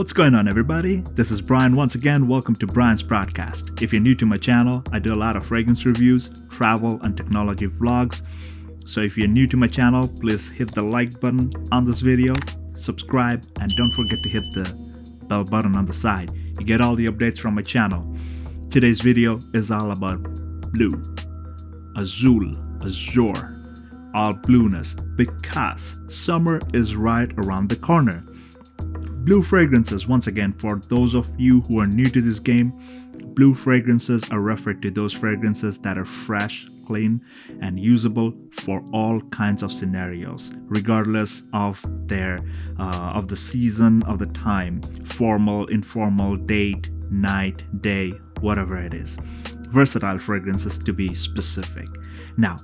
What's going on, everybody? This is Brian once again. Welcome to Brian's Broadcast. If you're new to my channel, I do a lot of fragrance reviews, travel, and technology vlogs. So if you're new to my channel, please hit the like button on this video, subscribe, and don't forget to hit the bell button on the side. You get all the updates from my channel. Today's video is all about blue, azul, azure, all blueness, because summer is right around the corner. Blue fragrances, once again, for those of you who are new to this game, blue fragrances are referred to those fragrances that are fresh, clean, and usable for all kinds of scenarios, regardless of of the season, of the time, formal, informal, date, night, day, whatever it is. Versatile fragrances to be specific. Now,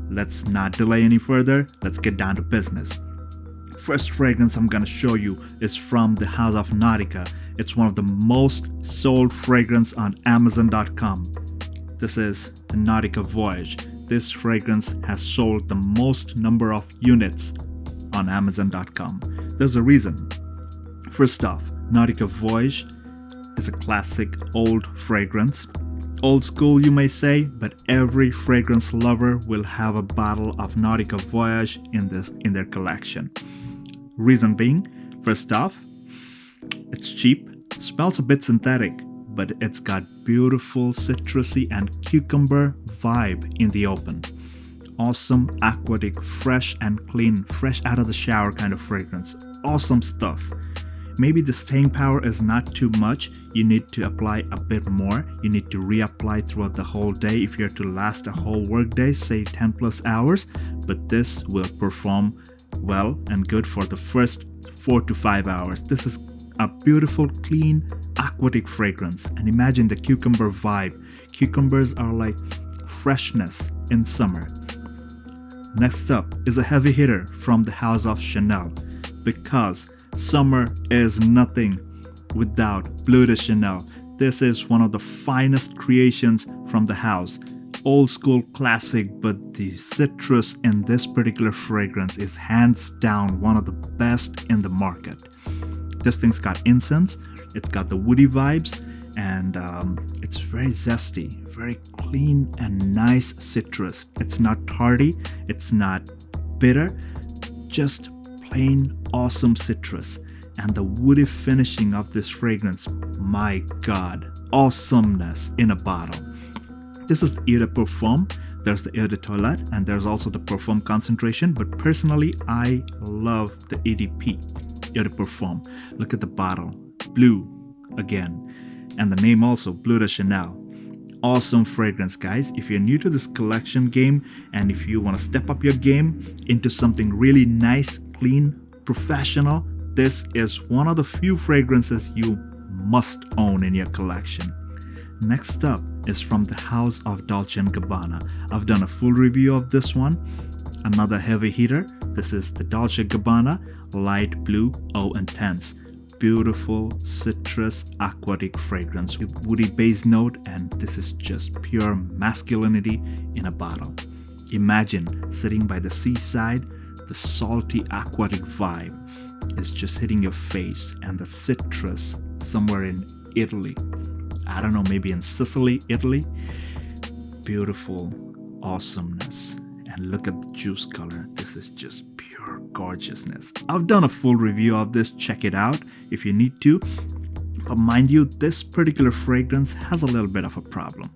let's not delay any further. Let's get down to business. First fragrance I'm gonna show you is from the house of Nautica. It's one of the most sold fragrance on Amazon.com. This is the Nautica Voyage. This fragrance has sold the most number of units on Amazon.com. There's a reason. First off, Nautica Voyage is a classic old fragrance. Old school, you may say, but every fragrance lover will have a bottle of Nautica Voyage in their collection. Reason being, first off, it's cheap, smells a bit synthetic, but it's got beautiful citrusy and cucumber vibe in the open. Awesome aquatic, fresh and clean, fresh out of the shower kind of fragrance. Awesome stuff. Maybe the staying power is not too much. You need to apply a bit more. You need to reapply throughout the whole day if you're to last a whole workday, say 10 plus hours, but this will perform well and good for the first 4 to 5 hours. This is a beautiful, clean, aquatic fragrance. And imagine the cucumber vibe. Cucumbers are like freshness in summer. Next up is a heavy hitter from the house of Chanel, because summer is nothing without Bleu de Chanel. This is one of the finest creations from the house. Old school classic, but the citrus in this particular fragrance is hands down one of the best in the market. This thing's got incense, it's got the woody vibes, and it's very zesty, very clean and nice citrus. It's not tardy, it's not bitter, just plain awesome citrus. And the woody finishing of this fragrance, my god, awesomeness in a bottle. This is the Eau de Parfum, there's the Eau de Toilette, and there's also the Parfum concentration, but personally I love the EDP, Eau de Parfum. Look at the bottle, blue again, and the name also, Bleu de Chanel. Awesome fragrance, guys. If you're new to this collection game and if you want to step up your game into something really nice, clean, professional, this is one of the few fragrances you must own in your collection. Next up is from the house of Dolce Gabbana. I've done a full review of this one. Another heavy hitter. This is the Dolce Gabbana Light Blue Eau Intense. Beautiful citrus aquatic fragrance with woody base note, and this is just pure masculinity in a bottle. Imagine sitting by the seaside, the salty aquatic vibe is just hitting your face, and the citrus somewhere in Italy, I don't know, maybe in Sicily, Italy. Beautiful awesomeness. And look at the juice color. This is just pure gorgeousness. I've done a full review of this. Check it out if you need to. But mind you, this particular fragrance has a little bit of a problem.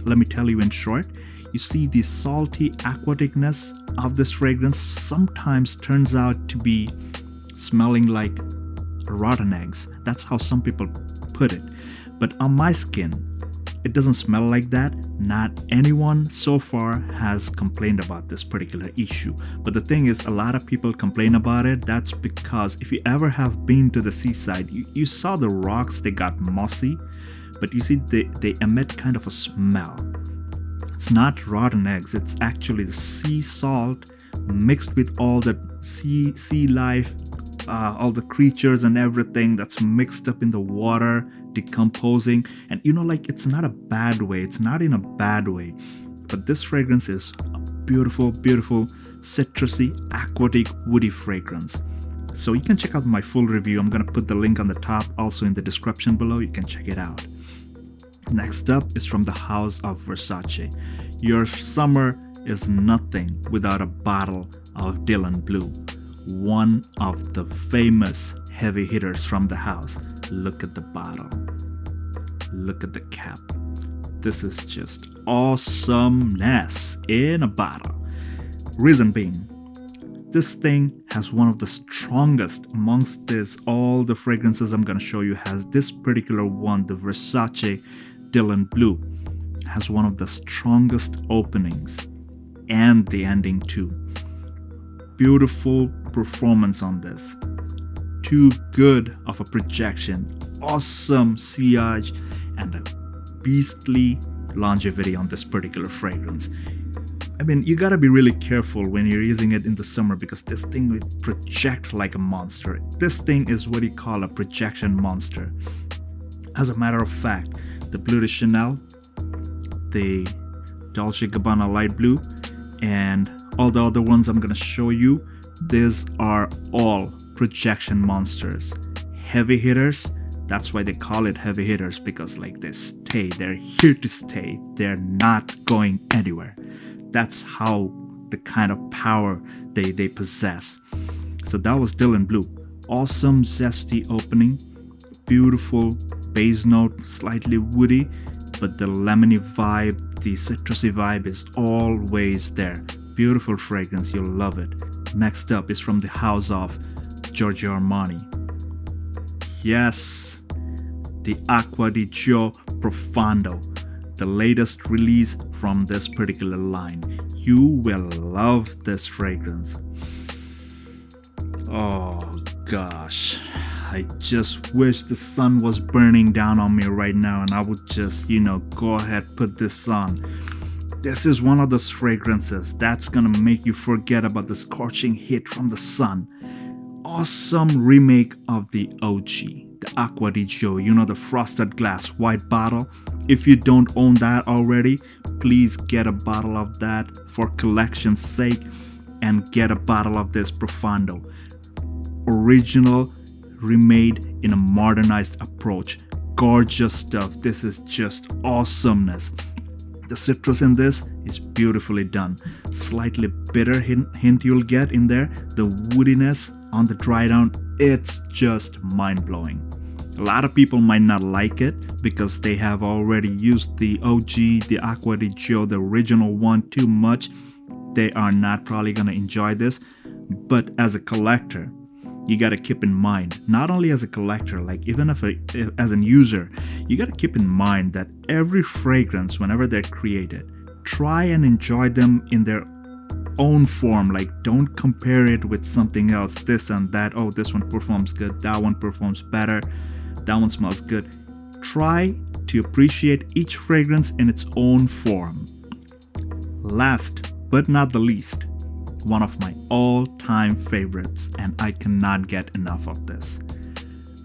Let me tell you in short. You see, the salty aquaticness of this fragrance sometimes turns out to be smelling like rotten eggs. That's how some people put it. But on my skin, it doesn't smell like that. Not anyone so far has complained about this particular issue. But the thing is, a lot of people complain about it. That's because if you ever have been to the seaside, you saw the rocks, they got mossy. But you see, they emit kind of a smell. It's not rotten eggs. It's actually the sea salt mixed with all the sea life, all the creatures and everything that's mixed up in the water, decomposing. And like, it's not a bad way. It's not in a bad way. But this fragrance is a beautiful, beautiful, citrusy, aquatic, woody fragrance. So you can check out my full review. I'm going to put the link on the top, also in the description below. You can check it out. Next up is from the house of Versace. Your summer is nothing without a bottle of Dylan Blue, one of the famous heavy hitters from the house. Look at the bottle. Look at the cap. This is just awesomeness in a bottle. Reason being, this thing has one of the strongest amongst all the fragrances I'm going to show you. Has this particular one, the Versace Dylan Blue, has one of the strongest openings and the ending too. Beautiful performance on this. Too good of a projection. Awesome sillage and a beastly longevity on this particular fragrance. I mean, you gotta be really careful when you're using it in the summer because this thing will project like a monster. This thing is what you call a projection monster. As a matter of fact, the Bleu de Chanel, the Dolce Gabbana light blue, and all the other ones I'm gonna show you, these are all projection monsters. Heavy hitters. That's why they call it heavy hitters, because like they stay, they're here to stay. They're not going anywhere. That's how the kind of power they possess. So that was Dylan Blue. Awesome zesty opening, beautiful base note, slightly woody, but the lemony vibe, the citrusy vibe is always there. Beautiful fragrance, you'll love it. Next up is from the house of Giorgio Armani. Yes, the Acqua di Gio Profondo, the latest release from this particular line. You will love this fragrance. Oh gosh, I just wish the sun was burning down on me right now and I would just, go ahead, put this on. This is one of those fragrances that's gonna make you forget about the scorching heat from the sun. Awesome remake of the OG, the Acqua di Gio, the frosted glass white bottle. If you don't own that already, please get a bottle of that for collection's sake and get a bottle of this Profondo. Original, remade in a modernized approach. Gorgeous stuff. This is just awesomeness. The citrus in this is beautifully done. Slightly bitter hint you'll get in there. The woodiness on the dry down, it's just mind-blowing. A lot of people might not like it because they have already used the OG, the Acqua di Gio, the original one too much. They are not probably going to enjoy this. But as a collector, you got to keep in mind, not only as a collector, like even as an user, you got to keep in mind that every fragrance, whenever they're created, try and enjoy them in their own form. Like, don't compare it with something else, this and that. Oh, this one performs good, that one performs better, that one smells good. Try to appreciate each fragrance in its own form. Last but not the least, one of my all-time favorites, and I cannot get enough of this.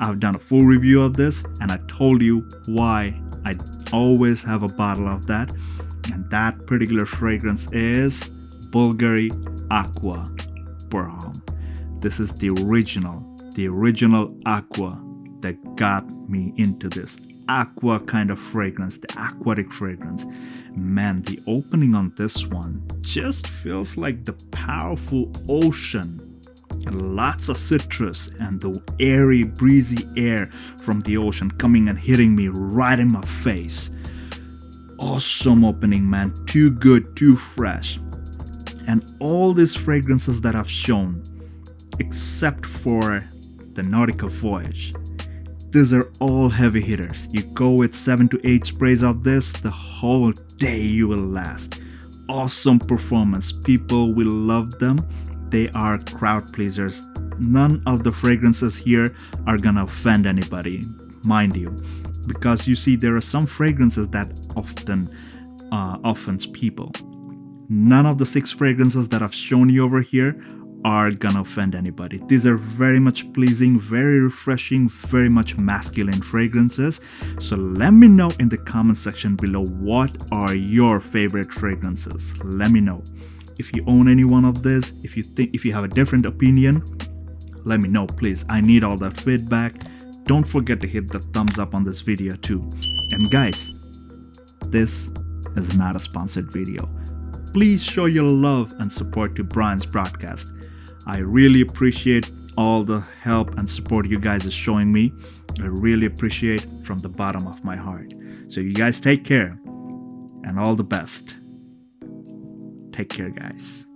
I've done a full review of this and I told you why I always have a bottle of that, and that particular fragrance is Bulgari Aqua Burham. This is the original aqua that got me into this aqua kind of fragrance, the aquatic fragrance. Man, the opening on this one just feels like the powerful ocean. Lots of citrus and the airy, breezy air from the ocean coming and hitting me right in my face. Awesome opening, man. Too good, too fresh. And all these fragrances that I've shown, except for the Nautica Voyage, these are all heavy hitters. You go with 7 to 8 sprays of this, the whole day you will last. Awesome performance. People will love them. They are crowd pleasers. None of the fragrances here are gonna offend anybody, mind you. Because you see, there are some fragrances that often offends people. None of the 6 fragrances that I've shown you over here are gonna offend anybody. These are very much pleasing, very refreshing, very much masculine fragrances. So let me know in the comment section below, what are your favorite fragrances? Let me know. If you own any one of this, if you have a different opinion, Let me know, please. I need all the feedback. Don't forget to hit the thumbs up on this video too. And guys, this is not a sponsored video. Please show your love and support to Brian's broadcast. I really appreciate all the help and support you guys are showing me. I really appreciate from the bottom of my heart. So you guys take care and all the best. Take care, guys.